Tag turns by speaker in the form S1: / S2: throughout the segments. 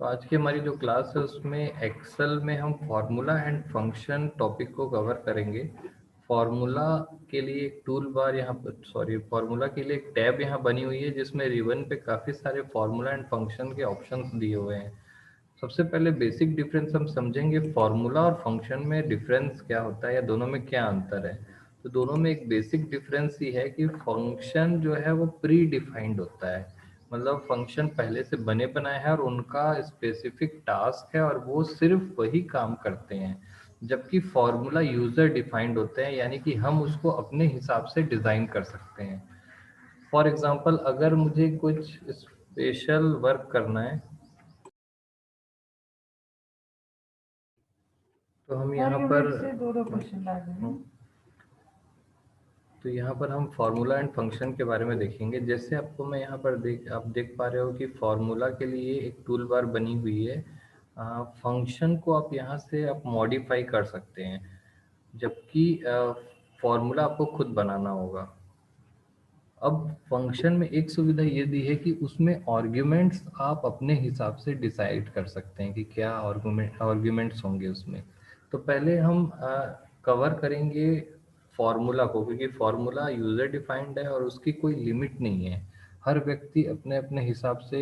S1: तो आज की हमारी जो क्लास है उसमें एक्सेल में हम फार्मूला एंड फंक्शन टॉपिक को कवर करेंगे। फार्मूला के लिए एक टूल बार यहाँ पर फार्मूला के लिए एक टैब यहाँ बनी हुई है जिसमें रिबन पे काफ़ी सारे फार्मूला एंड फंक्शन के ऑप्शंस दिए हुए हैं। सबसे पहले बेसिक डिफरेंस हम समझेंगे फार्मूला और फंक्शन में डिफरेंस क्या होता है या दोनों में क्या अंतर है। तो दोनों में एक बेसिक डिफरेंस ये है कि फंक्शन जो है वो प्री डिफाइंड होता है, मतलब फंक्शन पहले से बने बनाए हैं और उनका स्पेसिफिक टास्क है और वो सिर्फ वही काम करते हैं। जबकि फॉर्मूला यूजर डिफाइंड होते हैं, यानी कि हम उसको अपने हिसाब से डिजाइन कर सकते हैं। फॉर एग्जांपल अगर मुझे कुछ स्पेशल वर्क करना है तो हम यहाँ पर
S2: आर्ग्यूमेंट से दो दो क्वेश्चन ला देंगे।
S1: तो यहाँ पर हम फार्मूला एंड फंक्शन के बारे में देखेंगे। जैसे आपको मैं यहाँ पर आप देख पा रहे हो कि फार्मूला के लिए एक टूल बार बनी हुई है। फंक्शन को आप यहाँ से आप मॉडिफाई कर सकते हैं, जबकि फार्मूला आपको खुद बनाना होगा। अब फंक्शन में एक सुविधा ये दी है कि उसमें आर्ग्यूमेंट्स आप अपने हिसाब से डिसाइड कर सकते हैं कि क्या आर्ग्यूमेंट्स होंगे उसमें। तो पहले हम कवर करेंगे फॉर्मूला को, क्योंकि फॉर्मूला यूजर डिफाइंड है और उसकी कोई लिमिट नहीं है। हर व्यक्ति अपने अपने हिसाब से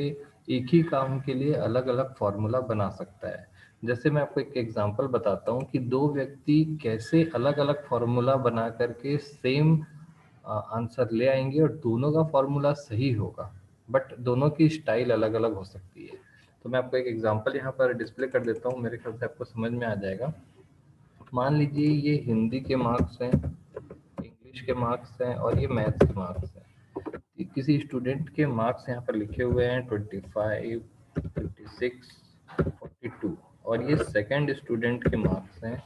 S1: एक ही काम के लिए अलग अलग फार्मूला बना सकता है। जैसे मैं आपको एक एग्जांपल बताता हूँ कि दो व्यक्ति कैसे अलग अलग फार्मूला बना करके सेम आंसर ले आएंगे और दोनों का फॉर्मूला सही होगा, बट दोनों की स्टाइल अलग अलग हो सकती है। तो मैं आपको एक एग्जांपल यहाँ पर डिस्प्ले कर देता हूँ, मेरे ख्याल से आपको समझ में आ जाएगा। मान लीजिए ये हिंदी के मार्क्स हैं, इंग्लिश के मार्क्स हैं और ये मैथ्स के मार्क्स हैं। किसी स्टूडेंट के मार्क्स यहाँ पर लिखे हुए हैं 25, 56, 42 और ये सेकंड स्टूडेंट के मार्क्स हैं।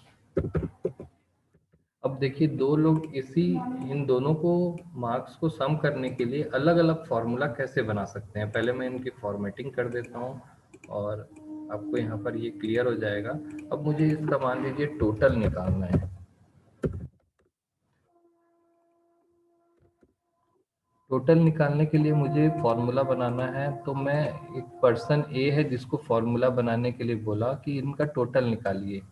S1: अब देखिए दो लोग इन दोनों को मार्क्स को सम करने के लिए अलग अलग फार्मूला कैसे बना सकते हैं। पहले मैं इनकी फॉर्मेटिंग कर देता हूँ और आपको यहाँ पर ये क्लियर हो जाएगा। अब मुझे इसका मान लीजिए टोटल निकालना है। टोटल निकालने के लिए मुझे फॉर्मूला बनाना है, तो मैं एक पर्सन ए है जिसको फॉर्मूला बनाने के लिए बोला कि इनका टोटल निकालिए।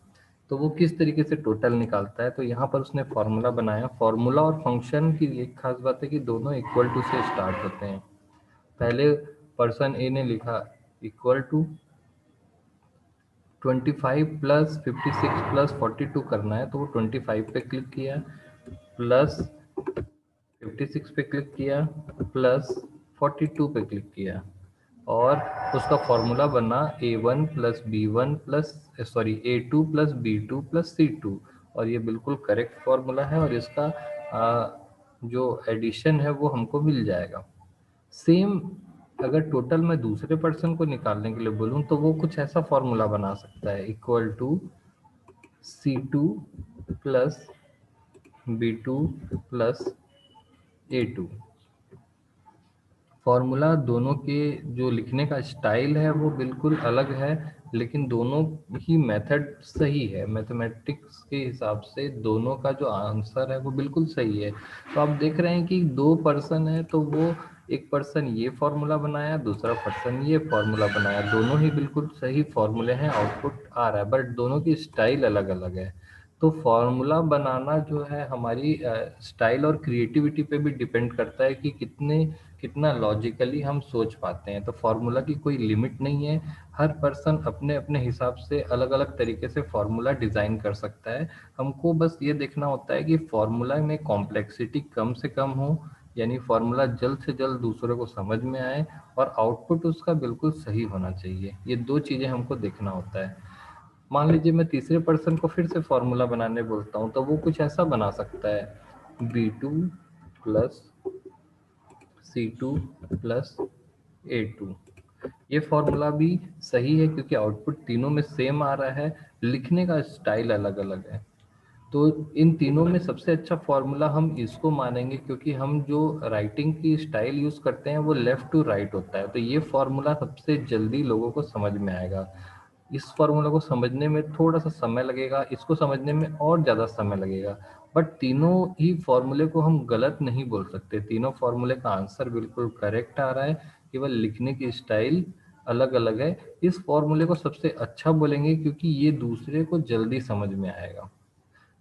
S1: तो वो किस तरीके से टोटल निकालता है, तो यहाँ पर उसने फॉर्मूला बनाया। फॉर्मूला और फंक्शन की एक खास बात है कि दोनों इक्वल टू से स्टार्ट होते हैं। पहले पर्सन ए ने लिखा इक्वल टू 25 प्लस 56 प्लस 42 करना है, तो वो 25 पे क्लिक किया, प्लस 56 पे क्लिक किया, प्लस 42 पे क्लिक किया और उसका फॉर्मूला बना A1 plus B1 plus A2 plus B2 plus C2। और ये बिल्कुल करेक्ट फॉर्मूला है और इसका जो एडिशन है वो हमको मिल जाएगा। सेम अगर टोटल मैं दूसरे पर्सन को निकालने के लिए बोलूँ तो वो कुछ ऐसा फॉर्मूला बना सकता है, equal to C2 plus B2 plus A2। Formula दोनों के जो लिखने का स्टाइल है वो बिल्कुल अलग है, लेकिन दोनों ही मेथड सही है। मैथमेटिक्स के हिसाब से दोनों का जो आंसर है वो बिल्कुल सही है। तो आप देख रहे हैं कि दो पर्सन है, तो वो एक पर्सन ये फॉर्मूला बनाया, दूसरा पर्सन ये फॉर्मूला बनाया, दोनों ही बिल्कुल सही फॉर्मूले हैं, आउटपुट आ रहा है, बट दोनों की स्टाइल अलग अलग है। तो फॉर्मूला बनाना जो है हमारी स्टाइल और क्रिएटिविटी पे भी डिपेंड करता है कि कितना लॉजिकली हम सोच पाते हैं। तो फार्मूला की कोई लिमिट नहीं है, हर पर्सन अपने अपने हिसाब से अलग अलग तरीके से फार्मूला डिज़ाइन कर सकता है। हमको बस ये देखना होता है कि फार्मूला में कॉम्प्लेक्सिटी कम से कम हो, यानी फार्मूला जल्द से जल्द दूसरे को समझ में आए और आउटपुट उसका बिल्कुल सही होना चाहिए। ये दो चीज़ें हमको देखना होता है। मान लीजिए मैं तीसरे पर्सन को फिर से फॉर्मूला बनाने बोलता हूँ, तो वो कुछ ऐसा बना सकता है, B2 plus C2 plus A2। ये फॉर्मूला भी सही है क्योंकि आउटपुट तीनों में सेम आ रहा है, लिखने का स्टाइल अलग अलग है। तो इन तीनों में सबसे अच्छा फॉर्मूला हम इसको मानेंगे, क्योंकि हम जो राइटिंग की स्टाइल यूज करते हैं वो लेफ्ट टू राइट होता है। तो ये फॉर्मूला सबसे जल्दी लोगों को समझ में आएगा। इस फॉर्मूला को समझने में थोड़ा सा समय लगेगा, इसको समझने में और ज़्यादा समय लगेगा, बट तीनों ही फॉर्मूले को हम गलत नहीं बोल सकते। तीनों फॉर्मूले का आंसर बिल्कुल करेक्ट आ रहा है, केवल लिखने की स्टाइल अलग अलग है। इस फॉर्मूले को सबसे अच्छा बोलेंगे क्योंकि ये दूसरे को जल्दी समझ में आएगा।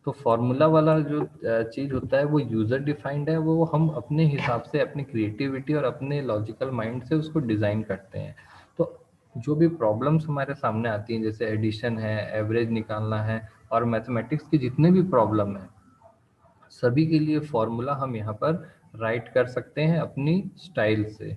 S1: तो फॉर्मूला वाला जो चीज होता है वो यूजर डिफाइंड है, वो हम अपने हिसाब से अपनी क्रिएटिविटी और अपने लॉजिकल माइंड से उसको डिजाइन करते हैं। तो जो भी प्रॉब्लम्स हमारे सामने आती हैं, जैसे एडिशन है, एवरेज निकालना है, और मैथमेटिक्स की जितने भी प्रॉब्लम है, सभी के लिए फॉर्मूला हम यहाँ पर राइट कर सकते हैं अपनी स्टाइल से।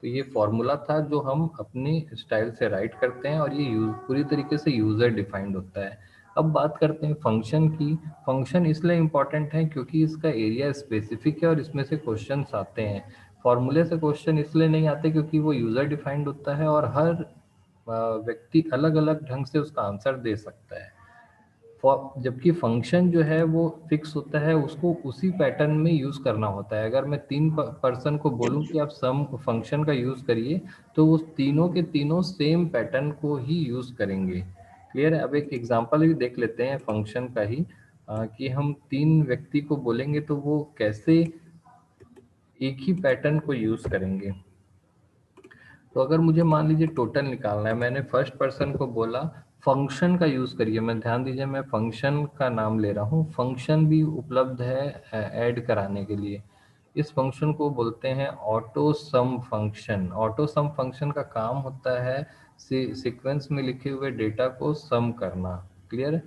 S1: तो ये फॉर्मूला था जो हम अपनी स्टाइल से राइट करते हैं, और ये पूरी तरीके से यूजर डिफाइंड होता है। अब बात करते हैं फंक्शन की। फंक्शन इसलिए इम्पोर्टेंट है क्योंकि इसका एरिया स्पेसिफिक है और इसमें से क्वेश्चंस आते हैं। फॉर्मूले से क्वेश्चन इसलिए नहीं आते क्योंकि वो यूजर डिफाइंड होता है और हर व्यक्ति अलग अलग ढंग से उसका आंसर दे सकता है। जबकि फंक्शन जो है वो फिक्स होता है, उसको उसी पैटर्न में यूज करना होता है। अगर मैं तीन पर्सन को बोलूं कि आप सम फंक्शन का यूज करिए, तो वो तीनों के तीनों सेम पैटर्न को ही यूज करेंगे। क्लियर है? अब एक एग्जांपल भी देख लेते हैं फंक्शन का ही, कि हम तीन व्यक्ति को बोलेंगे तो वो कैसे एक ही पैटर्न को यूज करेंगे। तो अगर मुझे मान लीजिए टोटल निकालना है, मैंने फर्स्ट पर्सन को बोला फंक्शन का यूज करिए। मैं ध्यान दीजिए, मैं फंक्शन का नाम ले रहा हूँ, फंक्शन भी उपलब्ध है ऐड कराने के लिए। इस फंक्शन को बोलते हैं ऑटो सम फंक्शन। ऑटो सम फंक्शन का काम होता है सीक्वेंस में लिखे हुए डेटा को सम करना। क्लियर है?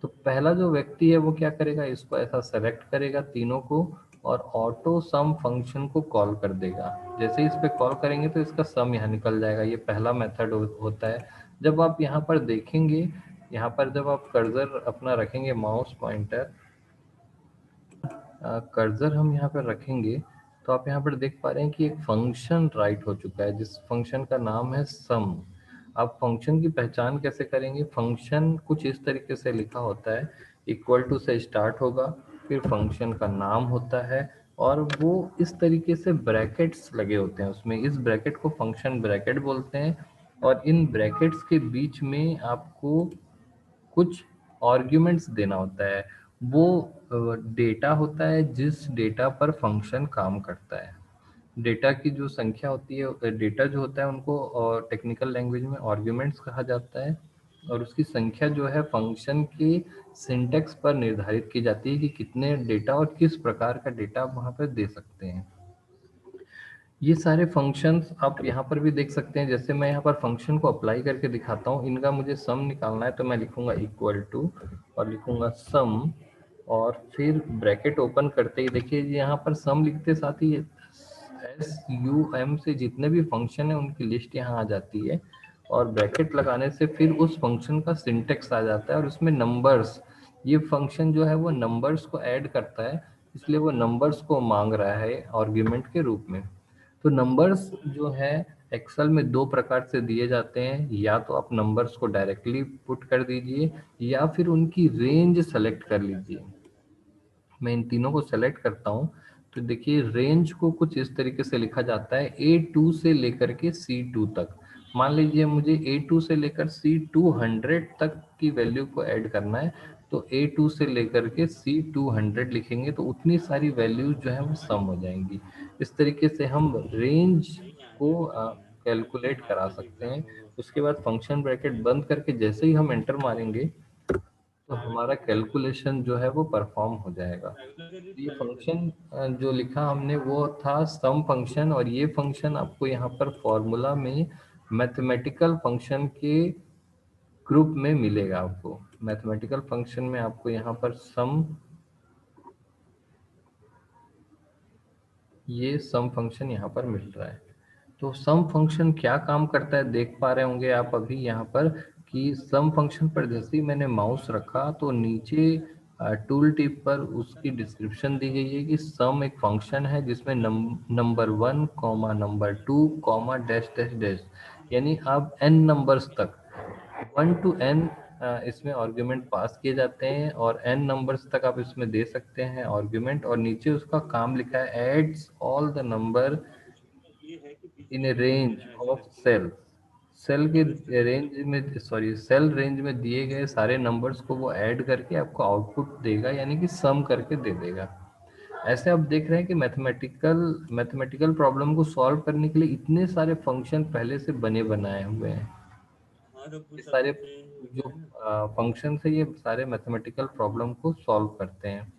S1: तो पहला जो व्यक्ति है वो क्या करेगा, इसको ऐसा सेलेक्ट करेगा तीनों को, और ऑटो सम फंक्शन को कॉल कर देगा। जैसे ही इस पे कॉल करेंगे तो इसका सम यहाँ निकल जाएगा। ये पहला मेथड होता है। जब आप यहाँ पर देखेंगे, यहाँ पर जब आप कर्सर अपना रखेंगे, माउस पॉइंटर कर्सर हम यहाँ पर रखेंगे, तो आप यहाँ पर देख पा रहे हैं कि एक फंक्शन राइट हो चुका है जिस फंक्शन का नाम है सम। आप फंक्शन की पहचान कैसे करेंगे? फंक्शन कुछ इस तरीके से लिखा होता है, इक्वल टू से स्टार्ट होगा, फिर फंक्शन का नाम होता है, और वो इस तरीके से ब्रैकेट्स लगे होते हैं उसमें। इस ब्रैकेट को फंक्शन ब्रैकेट बोलते हैं, और इन ब्रैकेट्स के बीच में आपको कुछ आर्ग्यूमेंट्स देना होता है। वो डेटा होता है जिस डेटा पर फंक्शन काम करता है। डेटा की जो संख्या होती है, डेटा जो होता है उनको टेक्निकल लैंग्वेज में आर्ग्यूमेंट्स कहा जाता है, और उसकी संख्या जो है फंक्शन के सिंटेक्स पर निर्धारित की जाती है कि कितने डेटा और किस प्रकार का डेटा आप वहाँ पर दे सकते हैं। ये सारे फंक्शंस आप यहाँ पर भी देख सकते हैं। जैसे मैं यहाँ पर फंक्शन को अप्लाई करके दिखाता हूँ। इनका मुझे सम निकालना है, तो मैं लिखूंगा इक्वल टू और लिखूंगा सम, और फिर ब्रैकेट ओपन करते ही देखिए यहाँ पर सम लिखते साथ ही SUM से जितने भी फंक्शन है उनकी लिस्ट यहाँ आ जाती है, और ब्रैकेट लगाने से फिर उस फंक्शन का सिंटेक्स आ जाता है, और उसमें नंबर्स, ये फंक्शन जो है वो नंबर्स को ऐड करता है, इसलिए वो नंबर्स को मांग रहा है आर्ग्यूमेंट के रूप में। तो नंबर्स जो है एक्सेल में दो प्रकार से दिए जाते हैं, या तो आप नंबर्स को डायरेक्टली पुट कर दीजिए, या फिर उनकी रेंज सेलेक्ट कर लीजिए। मैं इन तीनों को सेलेक्ट करता हूँ, तो देखिए रेंज को कुछ इस तरीके से लिखा जाता है, A2 से लेकर के C2 तक। मान लीजिए मुझे A2 से लेकर C200 तक की वैल्यू को ऐड करना है, तो A2 से लेकर के C200 लिखेंगे तो उतनी सारी वैल्यूज जो है वो सम हो जाएंगी। इस तरीके से हम रेंज को कैलकुलेट करा सकते हैं। उसके बाद फंक्शन ब्रैकेट बंद करके जैसे ही हम एंटर मारेंगे, तो हमारा कैलकुलेशन जो है वो परफॉर्म हो जाएगा। ये फंक्शन जो लिखा हमने वो था सम फंक्शन, और ये फंक्शन आपको यहाँ पर फॉर्मूला में मैथमेटिकल फंक्शन के ग्रुप में मिलेगा। आपको मैथमेटिकल फंक्शन में आपको यहाँ पर सम, ये सम फंक्शन यहाँ पर मिल रहा है। तो सम फंक्शन क्या काम करता है देख पा रहे होंगे आप अभी यहाँ पर, कि सम फंक्शन पर जैसे ही मैंने माउस रखा तो नीचे टूल टिप पर उसकी डिस्क्रिप्शन दी गई है कि सम एक फंक्शन है जिसमें number 1 comma number 2 comma dash dash dash, यानी आप n नंबर्स तक 1 to n इसमें आर्ग्यूमेंट पास किए जाते हैं, और n नंबर्स तक आप इसमें दे सकते हैं आर्ग्यूमेंट, और नीचे उसका काम लिखा है adds all the number in a range of cell. Cell के रेंज में, सॉरी, सेल रेंज में दिए गए सारे नंबर्स को वो ऐड करके आपको आउटपुट देगा, यानी कि सम करके दे देगा। ऐसे आप देख रहे हैं कि मैथमेटिकल प्रॉब्लम को सॉल्व करने के लिए इतने सारे फंक्शन पहले से बने बनाए हुए हैं।
S3: हाँ तो
S1: ये
S3: पूछा
S1: सारे
S3: तो थे
S1: जो
S3: है ना।
S1: फंक्शन है ये सारे मैथमेटिकल प्रॉब्लम को सॉल्व करते हैं।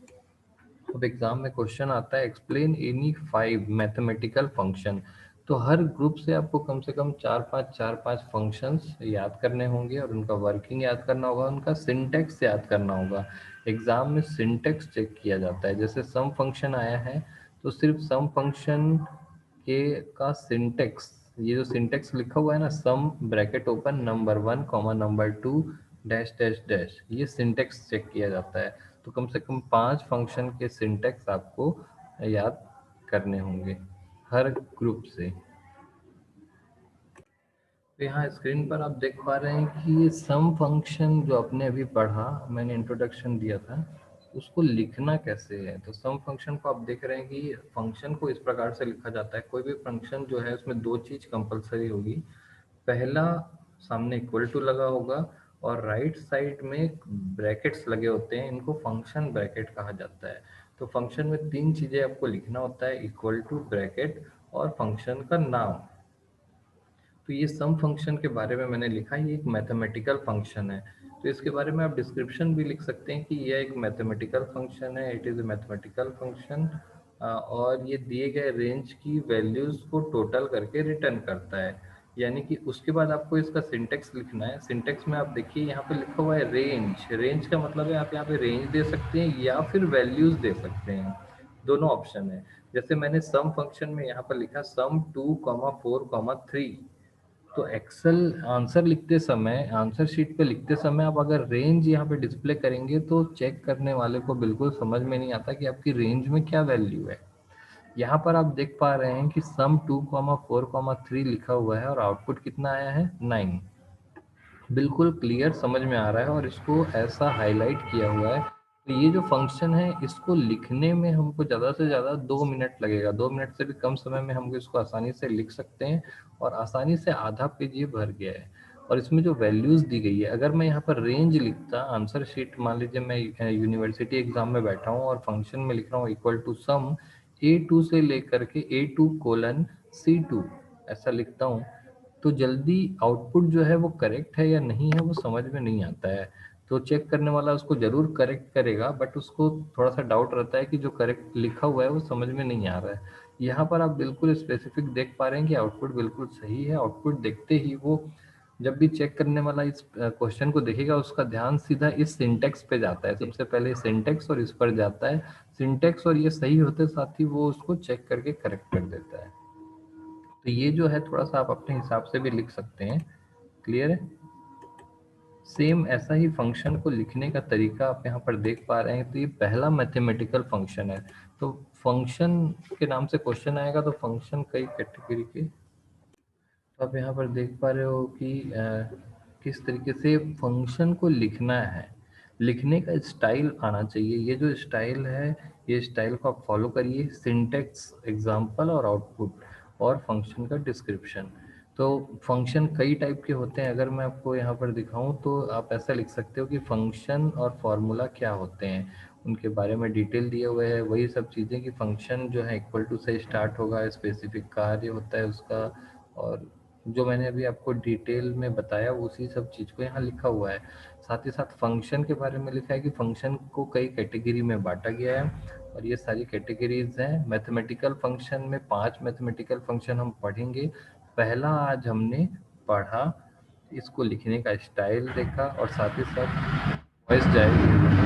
S1: अब एग्जाम में क्वेश्चन आता है एक्सप्लेन एनी 5 मैथमेटिकल फंक्शन। तो हर ग्रुप से आपको कम से कम चार पांच फंक्शंस याद करने होंगे और उनका वर्किंग याद करना होगा, उनका सिंटेक्स याद करना होगा। एग्जाम में सिंटेक्स चेक किया जाता है। जैसे सम फंक्शन आया है तो सिर्फ सम फंक्शन के का सिंटेक्स, ये जो सिंटेक्स लिखा हुआ है ना, सम bracket open number 1 comma number 2 dash dash dash, ये सिंटेक्स चेक किया जाता है। तो कम से कम 5 फंक्शन के सिंटेक्स आपको याद करने होंगे हर ग्रुप से। तो यहाँ स्क्रीन पर आप देख पा रहे हैं कि ये सम फंक्शन जो आपने अभी पढ़ा, मैंने इंट्रोडक्शन दिया था, उसको लिखना कैसे है। तो सम फंक्शन को आप देख रहे हैं कि फंक्शन को इस प्रकार से लिखा जाता है। कोई भी फंक्शन जो है उसमें दो चीज कंपलसरी होगी। पहला, सामने इक्वल टू लगा होगा और राइट साइड में ब्रैकेट्स लगे होते हैं, इनको फंक्शन ब्रैकेट कहा जाता है। तो फंक्शन में तीन चीजें आपको लिखना होता है, इक्वल टू, ब्रैकेट और फंक्शन का नाम। तो ये सम फंक्शन के बारे में मैंने लिखा, ये एक मैथमेटिकल फंक्शन है। तो इसके बारे में आप डिस्क्रिप्शन भी लिख सकते हैं कि यह एक मैथमेटिकल फंक्शन है, it is a mathematical function, और ये दिए गए रेंज की वैल्यूज को टोटल करके रिटर्न करता है। यानी कि उसके बाद आपको इसका सिंटेक्स लिखना है। सिंटेक्स में आप देखिए यहाँ पे लिखा हुआ है रेंज। रेंज का मतलब है आप यहाँ पे रेंज दे सकते हैं या फिर वैल्यूज दे सकते हैं, दोनों ऑप्शन है। जैसे मैंने सम फंक्शन में यहाँ पर लिखा सम 2,4,3। तो एक्सेल आंसर लिखते समय, आंसर शीट पे लिखते समय आप अगर रेंज यहाँ पे डिस्प्ले करेंगे तो चेक करने वाले को बिल्कुल समझ में नहीं आता कि आपकी रेंज में क्या वैल्यू है। यहाँ पर आप देख पा रहे हैं कि सम 2,4,3 लिखा हुआ है और आउटपुट कितना आया है, 9। बिल्कुल क्लियर समझ में आ रहा है और इसको ऐसा हाईलाइट किया हुआ है। तो ये जो फंक्शन है इसको लिखने में हमको ज़्यादा से ज़्यादा 2 मिनट लगेगा। 2 मिनट से भी कम समय में हम इसको आसानी से लिख सकते हैं और आसानी से आधा पेज ये भर गया है। और इसमें जो वैल्यूज़ दी गई है, अगर मैं यहाँ पर रेंज लिखता आंसर शीट, मान लीजिए मैं यूनिवर्सिटी एग्जाम में बैठा हूँ और फंक्शन में लिख रहा हूँ इक्वल टू सम A2 से लेकर के A2:C2, ऐसा लिखता हूँ, तो जल्दी आउटपुट जो है वो करेक्ट है या नहीं है वो समझ में नहीं आता है। तो चेक करने वाला उसको जरूर करेक्ट करेगा, बट उसको थोड़ा सा डाउट रहता है कि जो करेक्ट लिखा हुआ है वो समझ में नहीं आ रहा है। यहाँ पर आप बिल्कुल स्पेसिफिक देख पा रहे हैं कि आउटपुट बिल्कुल सही है। आउटपुट देखते ही वो, जब भी चेक करने वाला इस क्वेश्चन को देखेगा, उसका ध्यान सीधा इस सिंटेक्स पे जाता है। सबसे पहले सिंटेक्स और इस पर जाता है। सिंटेक्स और ये सही होते साथ ही वो उसको चेक करके करेक्ट कर देता है। तो ये जो है थोड़ा सा आप अपने हिसाब से भी लिख सकते हैं। क्लियर है? सेम ऐसा ही फंक्शन को लिखने का तरीका आप यहाँ पर देख पा रहे हैं। तो ये पहला मैथमेटिकल फंक्शन है। तो फंक्शन के नाम से क्वेश्चन आएगा तो फंक्शन कई कैटेगरी के, तो आप यहाँ पर देख पा रहे हो कि किस तरीके से फंक्शन को लिखना है। लिखने का स्टाइल आना चाहिए। ये जो स्टाइल है, ये स्टाइल को आप फॉलो करिए। सिंटेक्स, एग्जाम्पल और आउटपुट और फंक्शन का डिस्क्रिप्शन। तो फंक्शन कई टाइप के होते हैं। अगर मैं आपको यहाँ पर दिखाऊं तो आप ऐसा लिख सकते हो कि फंक्शन और फॉर्मूला क्या होते हैं, उनके बारे में डिटेल दिए हुए हैं। वही सब चीज़ें कि फंक्शन जो है इक्वल टू से स्टार्ट होगा, स्पेसिफिक कार्य होता है उसका, और जो मैंने अभी आपको डिटेल में बताया उसी सब चीज़ को यहाँ लिखा हुआ है। साथ ही साथ फंक्शन के बारे में लिखा है कि फंक्शन को कई कैटेगरी में बांटा गया है और ये सारी कैटेगरीज हैं। मैथमेटिकल फंक्शन में 5 मैथमेटिकल फंक्शन हम पढ़ेंगे। पहला आज हमने पढ़ा, इसको लिखने का स्टाइल देखा और साथ ही साथ वॉइस जाएगी।